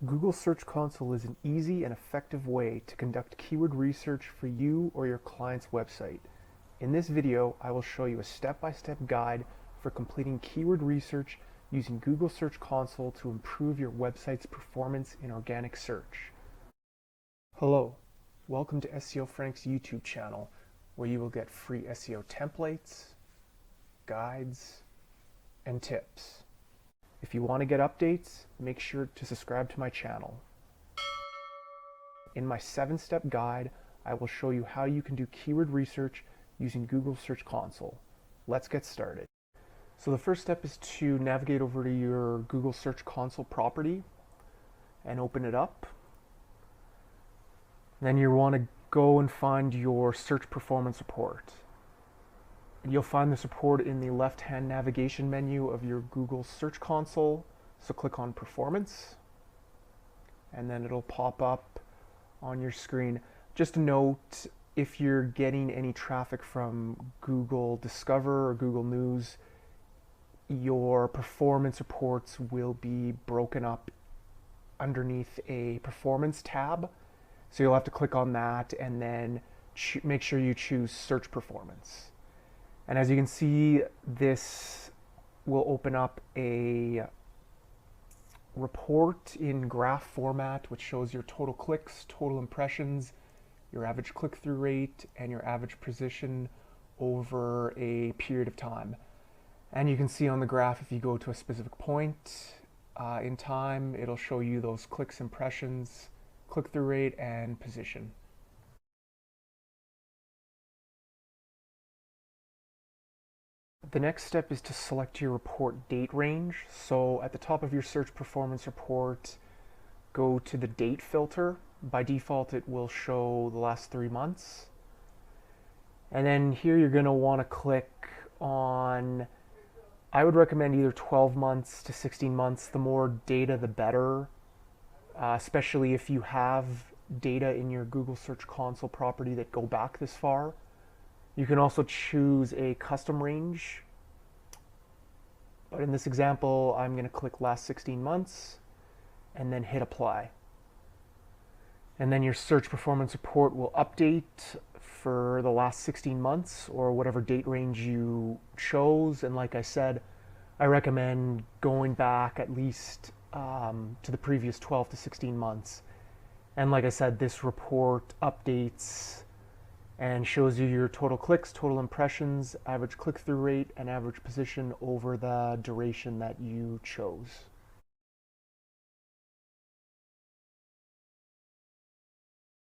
Google Search Console is an easy and effective way to conduct keyword research for you or your client's website. In this video, I will show you a step-by-step guide for completing keyword research using Google Search Console to improve your website's performance in organic search. Hello, welcome to SEO Frank's YouTube channel, where you will get free SEO templates, guides, and tips. If you want to get updates, make sure to subscribe to my channel. In my 7-step guide, I will show you how you can do keyword research using Google Search Console. Let's get started. So the first step is to navigate over to your Google Search Console property and open it up. Then you want to go and find your search performance report. You'll find this report in the left-hand navigation menu of your Google Search Console. So click on Performance, and then it'll pop up on your screen. Just a note, if you're getting any traffic from Google Discover or Google News, your performance reports will be broken up underneath a Performance tab. So you'll have to click on that and then make sure you choose Search Performance. And as you can see, this will open up a report in graph format, which shows your total clicks, total impressions, your average click-through rate, and your average position over a period of time. And you can see on the graph, if you go to a specific point in time, it'll show you those clicks, impressions, click-through rate, and position. The next step is to select your report date range. So at the top of your search performance report, go to the date filter. By default, it will show the last 3 months. And then here you're going to want to click on, I would recommend either 12 months to 16 months. The more data, the better, especially if you have data in your Google Search Console property that go back this far. You can also choose a custom range, but in this example, I'm going to click last 16 months and then hit apply. And then your search performance report will update for the last 16 months or whatever date range you chose. And like I said, I recommend going back at least to the previous 12 to 16 months. And like I said, this report updates and shows you your total clicks, total impressions, average click-through rate, and average position over the duration that you chose.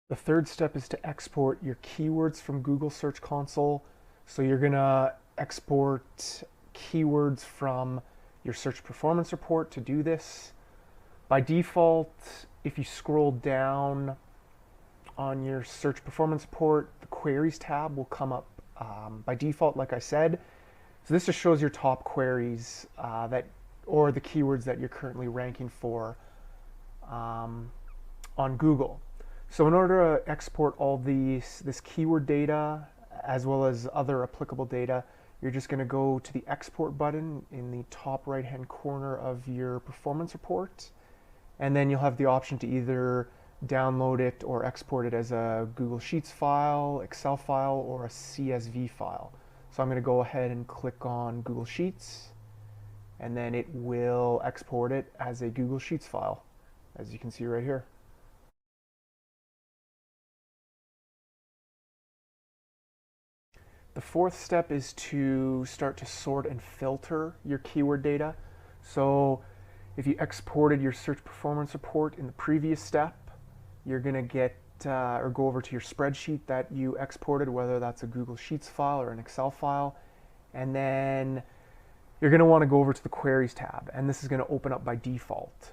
The third step is to export your keywords from Google Search Console. So you're going to export keywords from your search performance report to do this. By default, if you scroll down on your search performance report, the queries tab will come up by default, like I said. So this just shows your top queries or the keywords that you're currently ranking for on Google. So in order to export all this keyword data as well as other applicable data, you're just going to go to the export button in the top right hand corner of your performance report, and then you'll have the option to either download it or export it as a Google Sheets file, Excel file, or a CSV file. So I'm going to go ahead and click on Google Sheets, and then it will export it as a Google Sheets file, as you can see right here. The fourth step is to start to sort and filter your keyword data. So if you exported your search performance report in the previous step, you're going to get or go over to your spreadsheet that you exported, whether that's a Google Sheets file or an Excel file, and then you're going to want to go over to the Queries tab, and this is going to open up by default.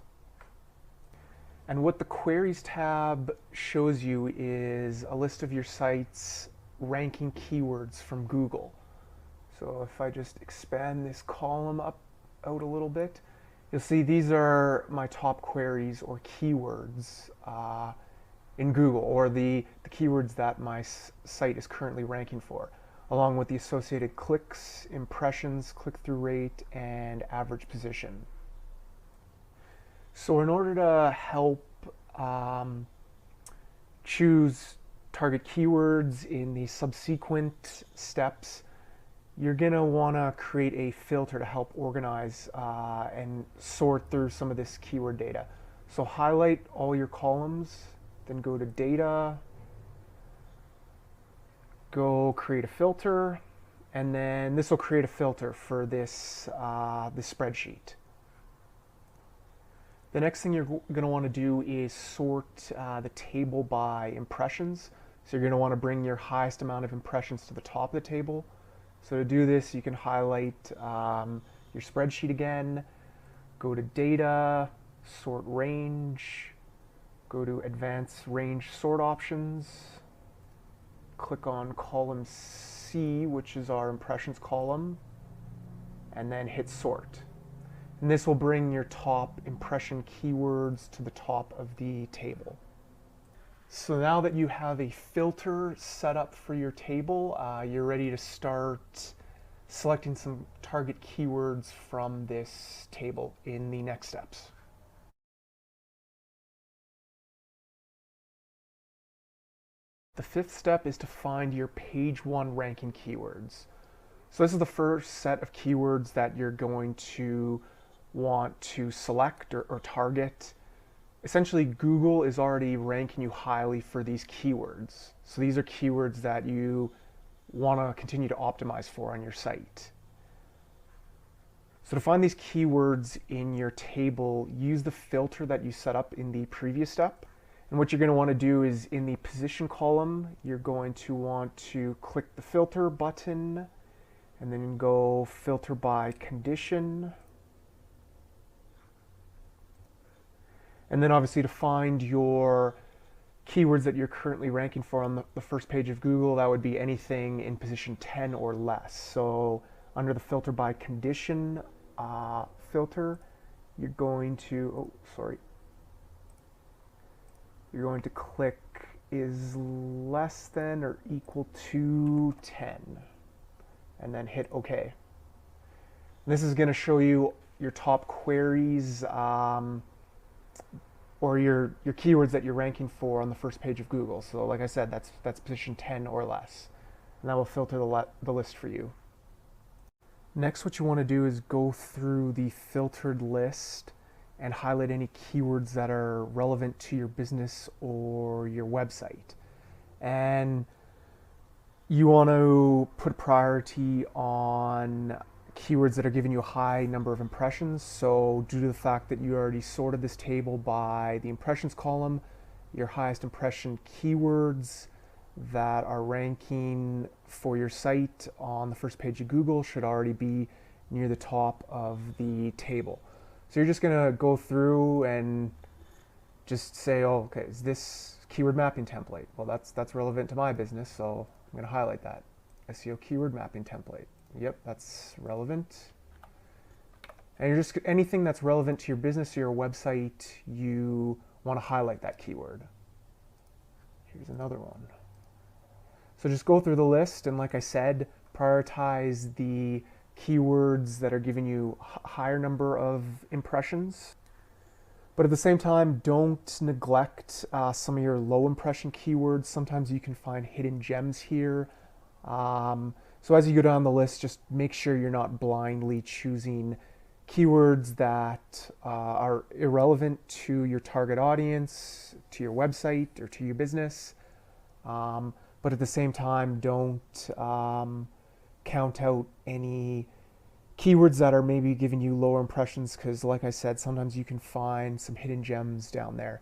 And what the Queries tab shows you is a list of your site's ranking keywords from Google. So if I just expand this column out a little bit, you'll see these are my top queries or keywords in Google, or the keywords that my site is currently ranking for, along with the associated clicks, impressions, click-through rate, and average position. So in order to help um, choose target keywords in the subsequent steps, you're going to want to create a filter to help organize and sort through some of this keyword data. So highlight all your columns, then go to Data, go create a filter, and then this will create a filter for this spreadsheet. The next thing you're going to want to do is sort the table by impressions. So you're going to want to bring your highest amount of impressions to the top of the table. So to do this, you can highlight your spreadsheet again, go to Data, Sort Range, go to Advanced Range Sort Options, click on column C, which is our impressions column, and then hit Sort. And this will bring your top impression keywords to the top of the table. So now that you have a filter set up for your table, you're ready to start selecting some target keywords from this table in the next steps. The fifth step is to find your page 1 ranking keywords. So this is the first set of keywords that you're going to want to select or target. Essentially, Google is already ranking you highly for these keywords. So these are keywords that you want to continue to optimize for on your site. So to find these keywords in your table, use the filter that you set up in the previous step. And what you're going to want to do is in the position column, you're going to want to click the filter button and then go filter by condition. And then obviously to find your keywords that you're currently ranking for on the first page of Google, that would be anything in position 10 or less. So under the filter by condition filter, you're going to, you're going to click is less than or equal to 10 and then hit OK. And this is going to show you your top queries or your keywords that you're ranking for on the first page of Google. So like I said, that's position 10 or less. And that will filter the list for you. Next, what you want to do is go through the filtered list and highlight any keywords that are relevant to your business or your website. And you want to put priority on keywords that are giving you a high number of impressions. So due to the fact that you already sorted this table by the impressions column, your highest impression keywords that are ranking for your site on the first page of Google should already be near the top of the table. So you're just going to go through and just say, oh, okay, is this keyword mapping template? Well, that's relevant to my business, so I'm going to highlight that. SEO keyword mapping template. Yep, that's relevant. And you're just anything that's relevant to your business or your website, you want to highlight that keyword. Here's another one. So just go through the list, and like I said, prioritize the keywords that are giving you a higher number of impressions. But at the same time, don't neglect some of your low impression keywords. Sometimes you can find hidden gems here. So as you go down the list, just make sure you're not blindly choosing keywords that are irrelevant to your target audience, to your website, or to your business. But at the same time, don't count out any keywords that are maybe giving you lower impressions, because like I said, sometimes you can find some hidden gems down there.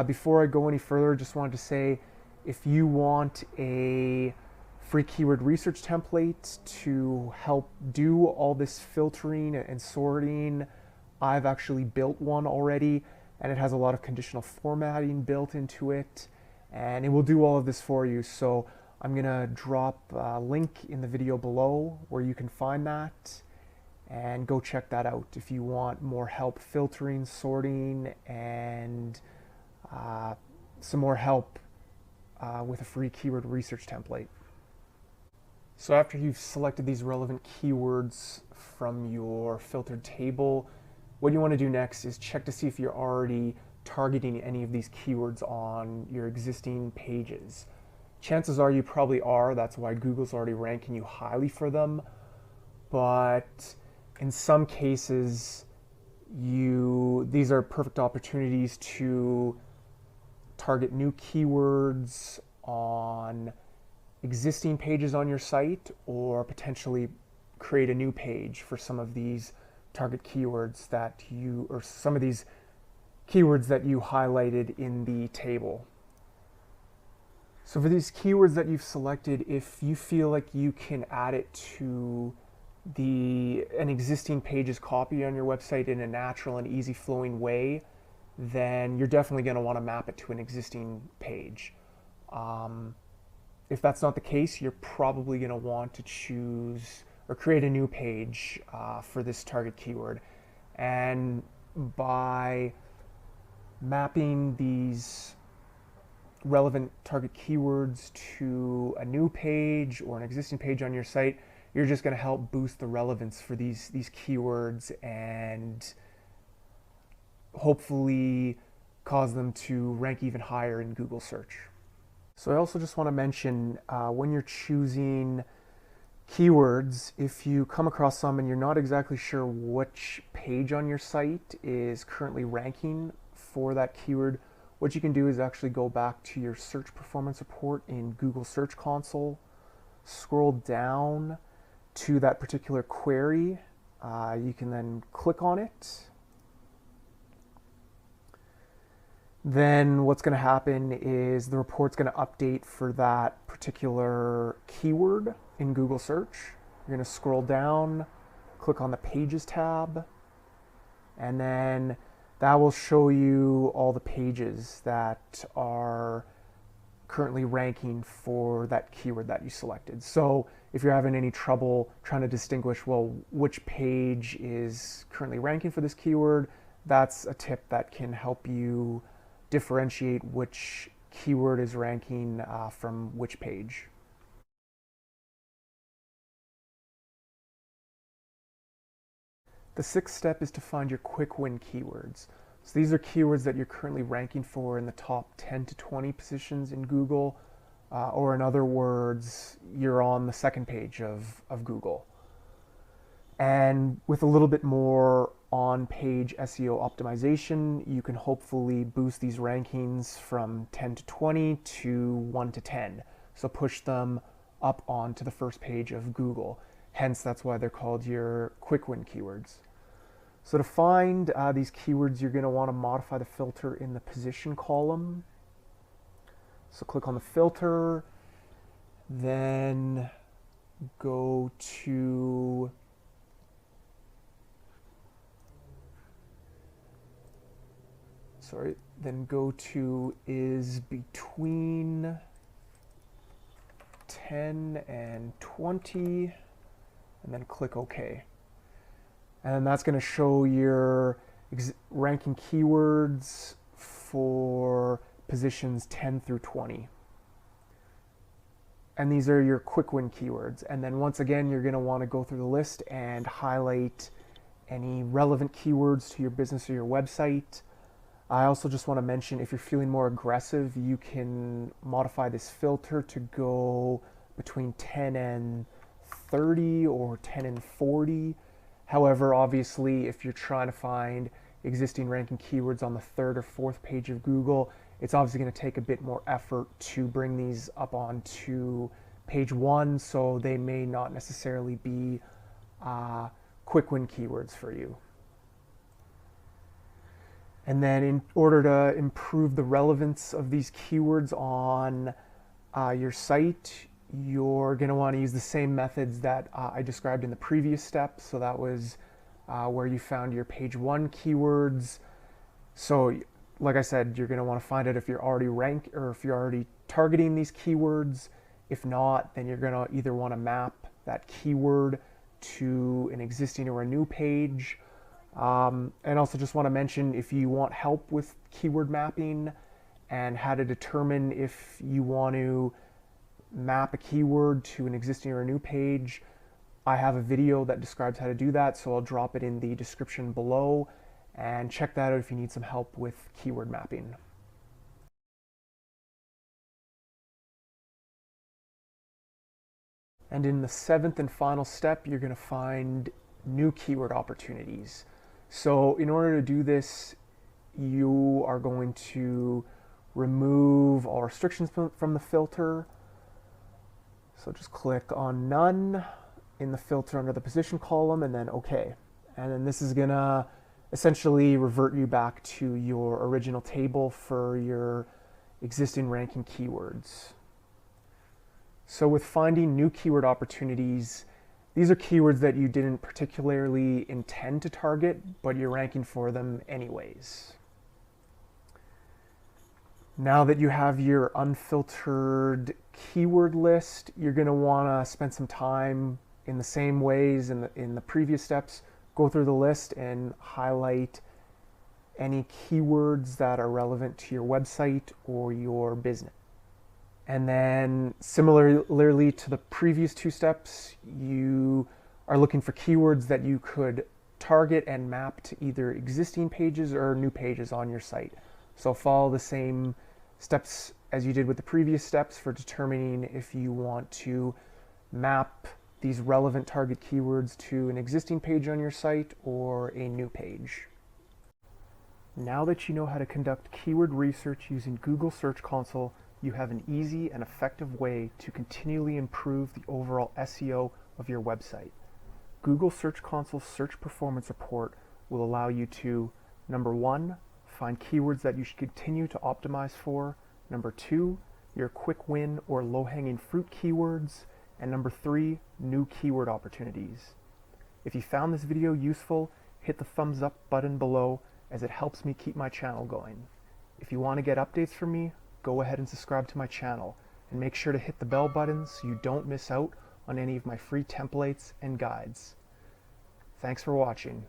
Before I go any further, just wanted to say, if you want a free keyword research template to help do all this filtering and sorting, I've actually built one already, and it has a lot of conditional formatting built into it, and it will do all of this for you. So I'm gonna drop a link in the video below where you can find that, and go check that out if you want more help filtering, sorting, and some more help with a free keyword research template. So after you've selected these relevant keywords from your filtered table, what you want to do next is check to see if you're already targeting any of these keywords on your existing pages. Chances are you probably are, that's why Google's already ranking you highly for them. But in some cases, these are perfect opportunities to target new keywords on existing pages on your site, or potentially create a new page for some of these target keywords that or some of these keywords that you highlighted in the table. So for these keywords that you've selected, if you feel like you can add it to an existing page's copy on your website in a natural and easy flowing way, then you're definitely going to want to map it to an existing page. If that's not the case, you're probably going to want to choose or create a new page for this target keyword. And by mapping these relevant target keywords to a new page or an existing page on your site, you're just going to help boost the relevance for these keywords and hopefully cause them to rank even higher in Google search. So I also just want to mention when you're choosing keywords, if you come across some and you're not exactly sure which page on your site is currently ranking for that keyword, what you can do is actually go back to your search performance report in Google Search Console, scroll down to that particular query. You can then click on it. Then what's going to happen is the report's going to update for that particular keyword in Google search. You're going to scroll down, click on the Pages tab, and then that will show you all the pages that are currently ranking for that keyword that you selected. So if you're having any trouble trying to distinguish, well, which page is currently ranking for this keyword, that's a tip that can help you differentiate which keyword is ranking from which page. The sixth step is to find your quick win keywords. So these are keywords that you're currently ranking for in the top 10 to 20 positions in Google, or in other words, you're on the second page of Google. And with a little bit more on-page SEO optimization, you can hopefully boost these rankings from 10 to 20 to 1 to 10. So push them up onto the first page of Google. Hence, that's why they're called your quick win keywords. So to find these keywords, you're going to want to modify the filter in the position column. So click on the filter, then go to is between 10 and 20, and then click OK. And that's going to show your ranking keywords for positions 10 through 20. And these are your quick win keywords. And then once again, you're going to want to go through the list and highlight any relevant keywords to your business or your website. I also just want to mention, if you're feeling more aggressive, you can modify this filter to go between 10 and 30 or 10 and 40. However, obviously, if you're trying to find existing ranking keywords on the third or fourth page of Google, it's obviously going to take a bit more effort to bring these up onto page one, so they may not necessarily be quick win keywords for you. And then in order to improve the relevance of these keywords on your site, you're going to want to use the same methods that I described in the previous step. So that was where you found your page one keywords. So like I said, you're going to want to find out if you're already or if you're already targeting these keywords. If not, then you're going to either want to map that keyword to an existing or a new page. And also just want to mention, if you want help with keyword mapping and how to determine if you want to map a keyword to an existing or a new page, I have a video that describes how to do that, so I'll drop it in the description below. and check that out if you need some help with keyword mapping. And in the seventh and final step, you're going to find new keyword opportunities. So in order to do this, you are going to remove all restrictions from the filter. So just click on none in the filter under the position column and then OK. And then this is going to essentially revert you back to your original table for your existing ranking keywords. So with finding new keyword opportunities, these are keywords that you didn't particularly intend to target, but you're ranking for them anyways. Now that you have your unfiltered keyword list, you're going to want to spend some time in the same ways in the previous steps, go through the list and highlight any keywords that are relevant to your website or your business. And then similarly to the previous two steps, you are looking for keywords that you could target and map to either existing pages or new pages on your site. So follow the same steps as you did with the previous steps for determining if you want to map these relevant target keywords to an existing page on your site or a new page. Now that you know how to conduct keyword research using Google Search Console, you have an easy and effective way to continually improve the overall SEO of your website. Google Search Console's Search Performance Report will allow you to, number 1, find keywords that you should continue to optimize for, number 2, your quick win or low-hanging fruit keywords, and number 3, new keyword opportunities. If you found this video useful, hit the thumbs up button below as it helps me keep my channel going. If you want to get updates from me, go ahead and subscribe to my channel and make sure to hit the bell button so you don't miss out on any of my free templates and guides. Thanks for watching.